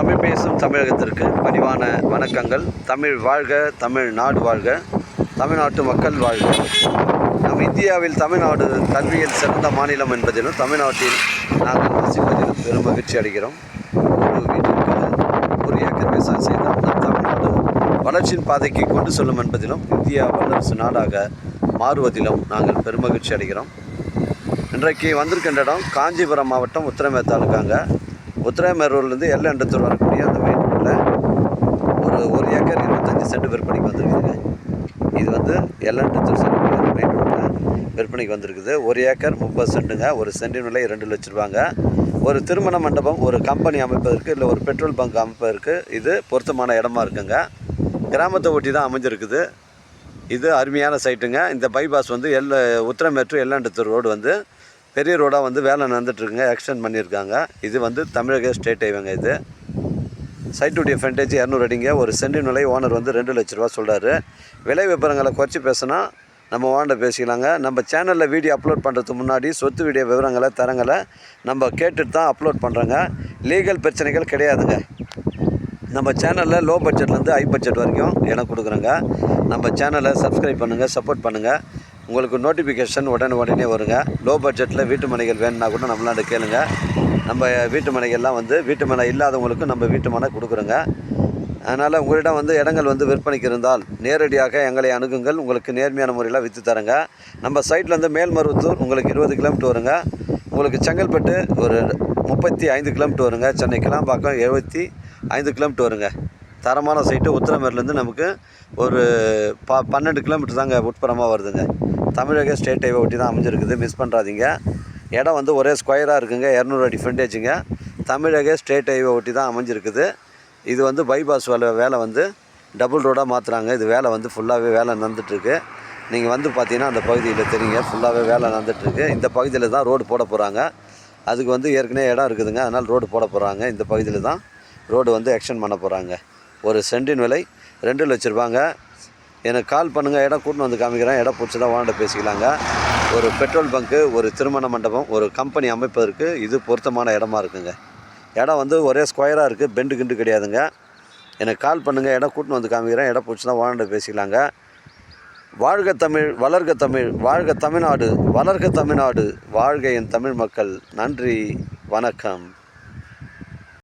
தமிழ் பேசும் தமிழகத்திற்கு பணிவான வணக்கங்கள். தமிழ் வாழ்க, தமிழ்நாடு வாழ்க, தமிழ்நாட்டு மக்கள் வாழ்க. நம் இந்தியாவில் தமிழ்நாடு கல்வியில் சிறந்த மாநிலம் என்பதிலும் தமிழ்நாட்டில் நாங்கள் வசிப்பதிலும் பெரும் மகிழ்ச்சி அடைகிறோம். ஒரு வீட்டிற்கு ஒரு ஏக்கர் விவசாயம் செய்தால் நம் தமிழ்நாடு வளர்ச்சியின் பாதைக்கு கொண்டு செல்லும் என்பதிலும் இந்தியா வல்லரசு நாடாக மாறுவதிலும் நாங்கள் பெருமகிழ்ச்சி அடைகிறோம். இன்றைக்கு வந்திருக்கின்ற இடம் காஞ்சிபுரம் மாவட்டம் உத்திரமேர் தாலுக்காங்க. உத்திரமேரூர்லேருந்து எல்எண்டத்தூர் வரக்கூடிய அந்த மெயின் ரோட்டில் ஒரு ஏக்கர் 25 சென்ட் விற்பனைக்கு வந்திருக்குதுங்க. இது வந்து எல்எண்டத்தூர் சென்ட் மெயின் ரோட்டில் விற்பனைக்கு வந்திருக்குது. ஒரு ஏக்கர் 30 சென்ட்டுங்க. ஒரு சென்டின் விலை 2 லட்ச ரூபாங்க. ஒரு திருமண மண்டபம், ஒரு கம்பெனி அமைப்பதற்கு, இல்லை ஒரு பெட்ரோல் பங்க் அமைப்பதற்கு இது பொருத்தமான இடமா இருக்குங்க. கிராமத்தை ஒட்டி தான் அமைஞ்சிருக்குது. இது அருமையான சைட்டுங்க. இந்த பைபாஸ் வந்து உத்திரமேர் டு எல்எண்டத்தூர் ரோடு வந்து பெரிய ரோடாக வந்து வேலை நடந்துகிட்ருக்குங்க. எக்ஸ்டெண்ட் பண்ணியிருக்காங்க. இது வந்து தமிழக ஸ்டேட் ஹைவேங்க. இது சைட்டுடைய ஃப்ரண்டேஜ் 200 அடிங்க. ஒரு சென்டின் விலை ஓனர் வந்து 2 லட்ச ரூபா சொல்கிறாரு. விலை விவரங்களை குறைச்சி பேசினா நம்ம ஓனர் பேசிக்கலாங்க. நம்ம சேனலில் வீடியோ அப்லோட் பண்ணுறதுக்கு முன்னாடி சொத்து வீடியோ விவரங்களை தரங்களை நம்ம கேட்டுட்டு தான் அப்லோட் பண்ணுறோங்க. லீகல் பிரச்சனைகள் கிடையாதுங்க. நம்ம சேனலில் லோ பட்ஜெட்லேருந்து ஹை பட்ஜெட் வரைக்கும் இடம் கொடுக்குறோங்க. நம்ம சேனலை சப்ஸ்கிரைப் பண்ணுங்கள், சப்போர்ட் பண்ணுங்கள். உங்களுக்கு நோட்டிஃபிகேஷன் உடனே வருங்க. லோ பட்ஜெட்டில் வீட்டு மனைகள் வேணுன்னா கூட நம்மளாண்ட கேளுங்க. நம்ம வீட்டு மனைகள்லாம் வந்து வீட்டு மனை இல்லாதவங்களுக்கு நம்ம வீட்டு மனை கொடுக்குறோங்க. அதனால் உங்களிடம் வந்து இடங்கள் வந்து விற்பனைக்கு இருந்தால் நேரடியாக எங்களை அணுகுங்கள். உங்களுக்கு நேர்மையான முறையில் விற்று தரங்க. நம்ம சைட்லேருந்து மேல்மருவத்தூர் உங்களுக்கு 20 கிலோமீட்டர் வருங்க. உங்களுக்கு செங்கல்பட்டு ஒரு 35 கிலோமீட்டர் வருங்க. சென்னை கிளாம்பாக்கம் 75 கிலோமீட்டர் வருங்க. தரமான சைட்டு. உத்திரமேர்லேருந்து நமக்கு ஒரு 12 கிலோமீட்டர் தாங்க உட்புறமாக வருதுங்க. தமிழக ஸ்டேட் ஹைவே ஒட்டி தான் அமைஞ்சிருக்குது. மிஸ் பண்ணுறாதீங்க. இடம் வந்து ஒரே ஸ்கொயராக இருக்குங்க. 200 அடி ஃப்ரண்டேஜுங்க. தமிழக ஸ்டேட் ஹைவே ஒட்டி தான் அமைஞ்சிருக்குது. இது வந்து பைபாஸ் வேலை வந்து டபுள் ரோடாக மாற்றுறாங்க. இது வேலை வந்து ஃபுல்லாகவே வேலை நடந்துகிட்ருக்கு. நீங்கள் வந்து பார்த்தீங்கன்னா அந்த பகுதியில் தெரியுங்க, ஃபுல்லாகவே வேலை நடந்துகிட்ருக்கு. இந்த பகுதியில் தான் ரோடு போட போகிறாங்க. அதுக்கு வந்து ஏற்கனவே இடம் இருக்குதுங்க. அதனால் ரோடு போட போகிறாங்க. இந்த பகுதியில் தான் ரோடு வந்து எக்ஸ்டெண்ட் பண்ண போகிறாங்க. ஒரு சென்டின் விலை 2 லட்ச ரூபாங்க. எனக்கு கால் பண்ணுங்கள். இடம் கூட்டின்னு வந்து காமிக்கிறேன். இடம் பிடிச்சி தான் ஓனர்கிட்ட பேசிக்கலாங்க. ஒரு பெட்ரோல் பங்க்கு, ஒரு திருமண மண்டபம், ஒரு கம்பெனி அமைப்பதற்கு இது பொருத்தமான இடமா இருக்குங்க. இடம் வந்து ஒரே ஸ்கொயராக இருக்குது. பெண்டு கிண்டு கிடையாதுங்க. எனக்கு கால் பண்ணுங்கள். இடம் கூட்டின்னு வந்து காமிக்கிறேன். இடம் பிடிச்சி தான் ஓனர்கிட்ட பேசிக்கலாங்க. வாழ்க தமிழ், வளர்க தமிழ், வாழ்க தமிழ்நாடு, வளர்க தமிழ்நாடு, வாழ்க என் தமிழ் மக்கள். நன்றி, வணக்கம்.